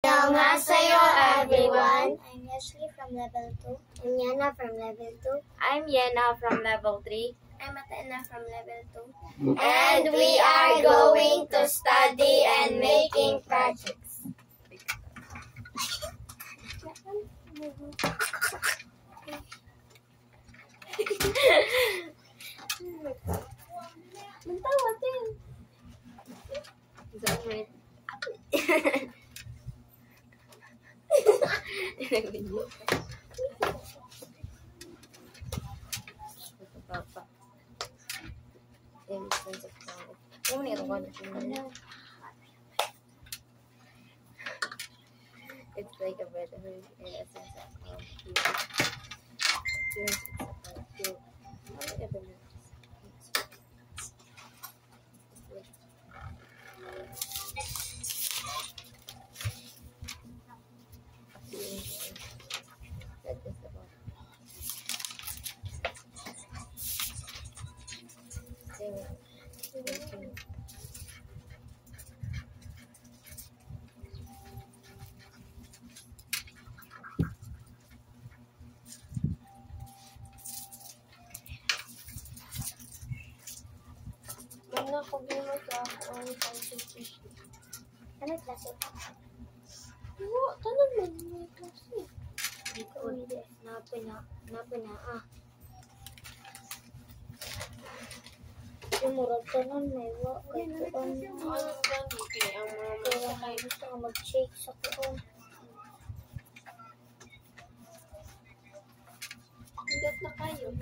Annyeonghaseyo everyone. I'm Ashley from level 2. I'm Yana from level 2. I'm Yena from level 3. I'm Atena from level 2. And we are going to study and making projects. Is that right? It's like a brotherhood in a sense of people. It's about you. Ano klase? Tanong mo, may klase. Napuna. Yung murag tanan may wa. Kaya may gusto nga mag-shake sa kuon. Hanggat na kayo.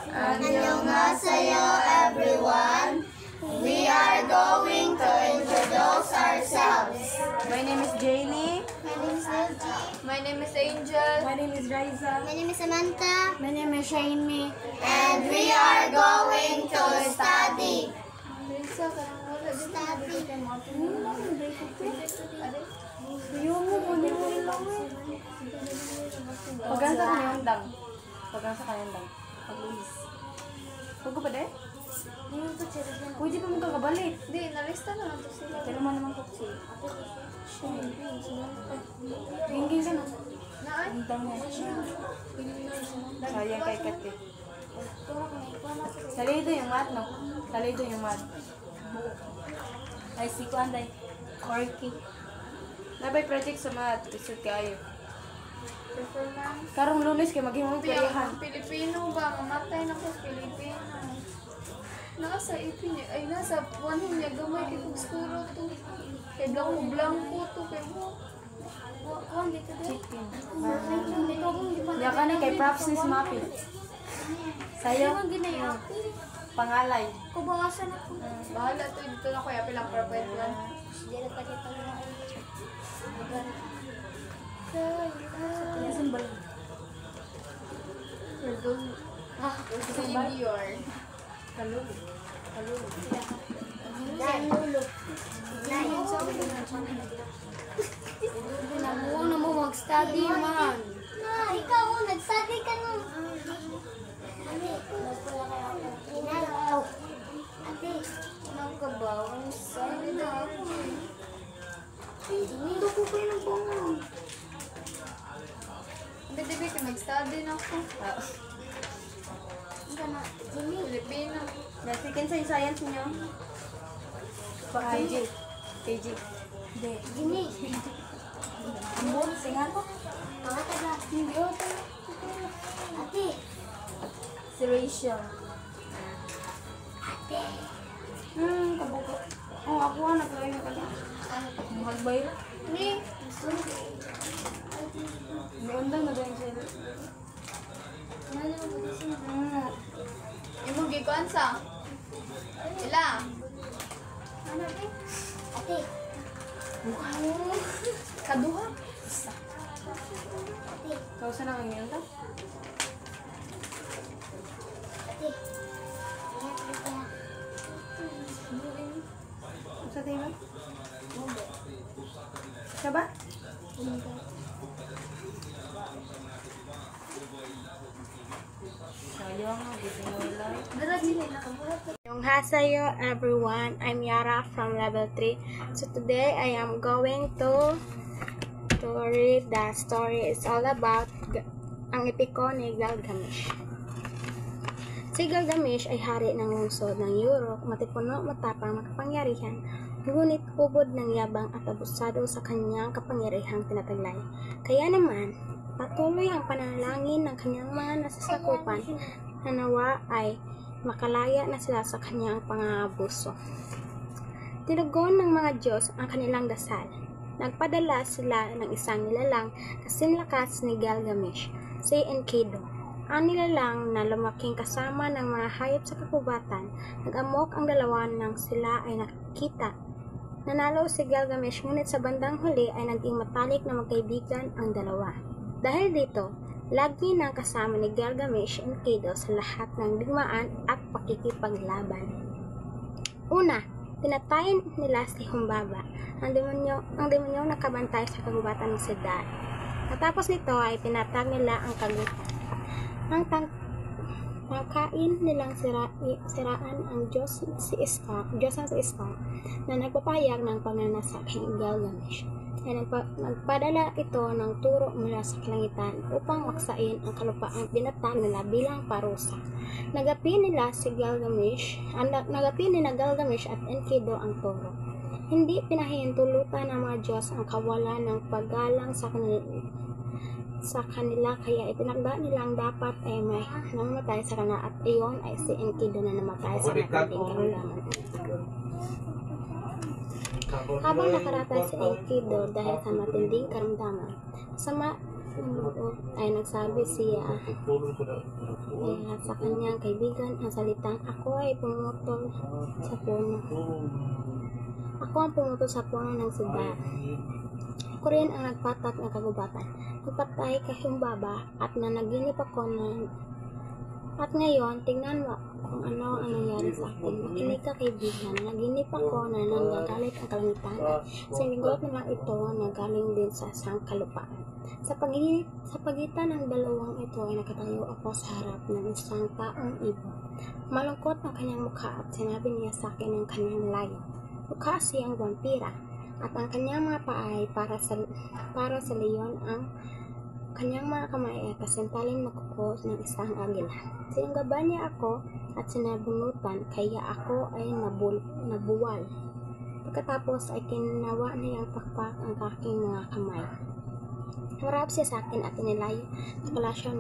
Annyeonghaseyo everyone. We are going to introduce ourselves. My name is Janie. My name is Lilji. My name is Angel. My name is Riza. My name is Samantha. My name is Shaimi. And we are going to study. Pagkansa kanyang dang. Paglulis. Huwag ko ba de? Pwede pa mong kakabalik. Hindi, nalista na lang to sila. Pero man naman ko siya. Gingging ka na. Naan? Ang dang mo. Sayang kay Kate. Salido yung mat, no? Salido yung mat. Ay, si Kuanday. Corky. Nabay project sa mat. Isod kayo. Performance. Karong Lunes kay maghimong Piyang pilihan. Pilipino ba? Mamatay na ko Pilipino. Nasa ipin niya. Ay, nasa buwan niya. Gamay kay kong skuro to. Kay blanco to. Kay mo. Chicken. Ya ka na kay props ni Smappy. Sayo. Pangalay. Kubawasan ako. Bahala to. Dito na ko. Yapi lang para pwede lang. Dito pa dito lang. Yasin ba? Perdón. Senior. Kalulu. Nanulo. Namuha mo mag-study man. Ikaw, nag-study ka no. Ate, Anong kabaw? Ang sorry na ako eh. hindi ko kayo ng bunga. kasi nag-study na ako. Ika na. Jimmy. Filipino. Second sa science niyo? KG. KG. Hindi. Jimmy. Ambon, singan ko. Pakata ba? Hindi o. Ate. Si Rachel. Ate. Kabuko. Oh, ako na naglayo na kanya. Magbay. Ni. Gusto mo. May undang na ganyan sila. Ano mo gusto mo? Imo gikuan sa? Ila. Ano ate? Ate. Kaduha. Ate. Kausa na ang yun ta? Ate. Ingat ka. Sa tayo ba? Siya ba? Sayang, gising mo lang. Dara Jimmy nakabuhat. Annyeonghaseyo everyone, I'm Yara from level 3. So today I am going to read the story. It's all about ang epiko ni Gilgamesh. Si Gilgamesh ay hari ng lungsod ng Europe, matipuno, matapang, makapangyarihan, ngunit ubod ng yabang at abusado sa kanyang kapangyarihang tinataglay. Kaya naman, patuloy ang panalangin ng kanyang mga nasasakupan na nawa ay makalaya na sila sa kanyang pang-aabuso. Tinugon ng mga Diyos ang kanilang dasal. Nagpadala sila ng isang nilalang kasinlakas ni Gilgamesh, si Enkidu. Ang nilalang na lumaking kasama ng mga hayop sa kagubatan, nag-amok ang dalawa nang sila ay nakita. Nanalo si Gilgamesh, ngunit sa bandang huli ay naging matalik na magkaibigan ang dalawa. Dahil dito, lagi nang kasama ni Gilgamesh ang Enkidu sa lahat ng digmaan at pakikipaglaban. Una, pinatayin nila si Humbaba, ang demonyo nakabantay sa kagubatan ng Sidar. Matapos nito ay pinatag nila ang kagutan. Ang tangkain nilang siraan ang Diyos ng si Istar na nagpapahayag ng pagnanasa kay Gilgamesh. Ay nagpadala ito ng turo mula sa kalangitan upang maksain ang kalupaang binatag nila bilang parusa. Nagapi ni Gilgamesh at Enkidu ang turo. Hindi pinahintulutan ng mga Diyos ang kawalan ng paggalang sa kanila, kaya itinagda nilang dapat ay may namatay sa kanila at iyon ay si Enkidu na namatay sa matinding karamdaman. Habang nakaratay si Enkidu dahil sa matinding karamdaman, ay nagsabi siya sa kanyang kaibigan ang salitang, "Ako ay pumutol sa puno. Ako ang pumutol sa puno ng Sidar. Ako rin ang nagpatak ng kagubatan. Nagpatay kay Humbaba at nanaginip ako at ngayon, tingnan mo kung ano ang nangyari sa akin. Makinig ka, kaibigan. Naginip ako na nanggagalit ang kalangitan at sinigot na lang ito na galing din sa sangkalupaan. Sa pagitan ng dalawang ito ay nakatayo ako sa harap ng isang taong ibon. Malungkot ang kanyang mukha at sinabi niya sa akin ng kanyang layo. Mukha siyang vampira at ang kanyang mga paa ay para sa leon, ang kanyang mga kamay ay kasintaling na kuko ng isang agila. Sinunggaban niya ako at sinabunutan, kaya ako ay nabuwal. Pagkatapos ay kinawa niyang pakpak ang aking mga kamay. Harap siya sa akin at inilayo sa palasyo